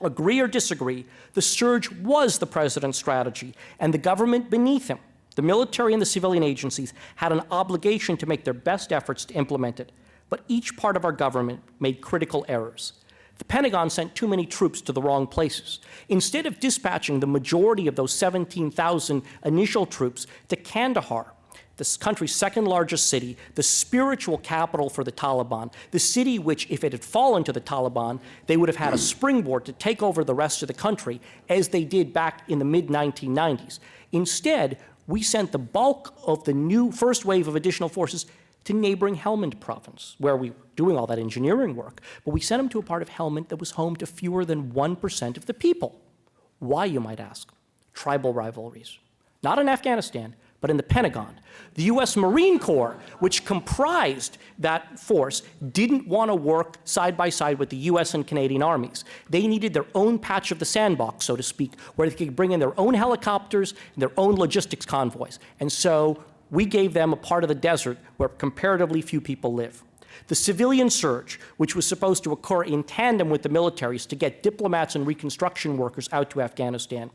Agree or disagree, the surge was the president's strategy, and the government beneath him, the military and the civilian agencies, had an obligation to make their best efforts to implement it. But each part of our government made critical errors. The Pentagon sent too many troops to the wrong places. Instead of dispatching the majority of those 17,000 initial troops to Kandahar, this country's second largest city, the spiritual capital for the Taliban, the city which, if it had fallen to the Taliban, they would have had a springboard to take over the rest of the country, as they did back in the mid-1990s. Instead, we sent the bulk of the new first wave of additional forces to neighboring Helmand province, where we were doing all that engineering work. But we sent them to a part of Helmand that was home to fewer than 1% of the people. Why, you might ask? Tribal rivalries. Not in Afghanistan, but in the Pentagon. The US Marine Corps, which comprised that force, didn't want to work side by side with the US and Canadian armies. They needed their own patch of the sandbox, so to speak, where they could bring in their own helicopters and their own logistics convoys. And so we gave them a part of the desert where comparatively few people live. The civilian surge, which was supposed to occur in tandem with the militaries to get diplomats and reconstruction workers out to Afghanistan,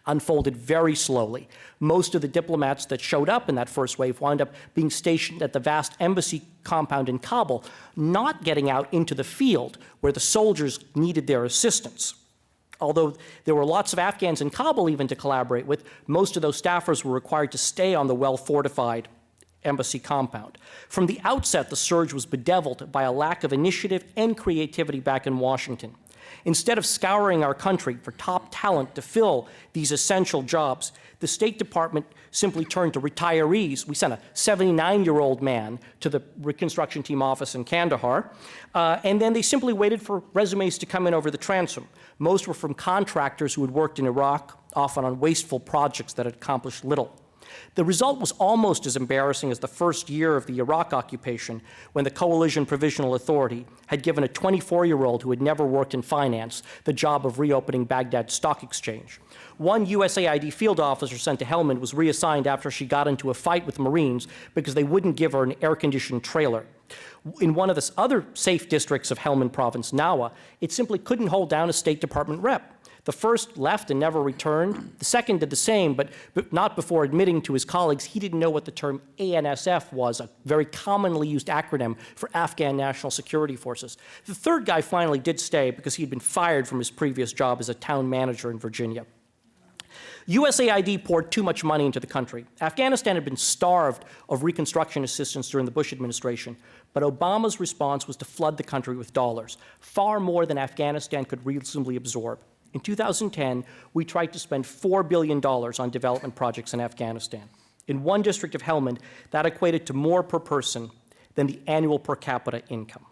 unfolded very slowly. Most of the diplomats that showed up in that first wave wound up being stationed at the vast embassy compound in Kabul, not getting out into the field where the soldiers needed their assistance. Although there were lots of Afghans in Kabul even to collaborate with, most of those staffers were required to stay on the well-fortified embassy compound. From the outset, the surge was bedeviled by a lack of initiative and creativity back in Washington. Instead of scouring our country for top talent to fill these essential jobs, the State Department simply turned to retirees. We sent a 79-year-old man to the reconstruction team office in Kandahar, and then they simply waited for resumes to come in over the transom. Most were from contractors who had worked in Iraq, often on wasteful projects that had accomplished little. The result was almost as embarrassing as the first year of the Iraq occupation, when the Coalition Provisional Authority had given a 24-year-old who had never worked in finance the job of reopening Baghdad Stock Exchange. One USAID field officer sent to Helmand was reassigned after she got into a fight with Marines because they wouldn't give her an air-conditioned trailer. In one of the other safe districts of Helmand province, Nawa, it simply couldn't hold down a State Department rep. The first left and never returned. The second did the same, but not before admitting to his colleagues he didn't know what the term ANSF was, a very commonly used acronym for Afghan National Security Forces. The third guy finally did stay because he had been fired from his previous job as a town manager in Virginia. USAID poured too much money into the country. Afghanistan had been starved of reconstruction assistance during the Bush administration, but Obama's response was to flood the country with dollars, far more than Afghanistan could reasonably absorb. In 2010, we tried to spend $4 billion on development projects in Afghanistan. In one district of Helmand, that equated to more per person than the annual per capita income.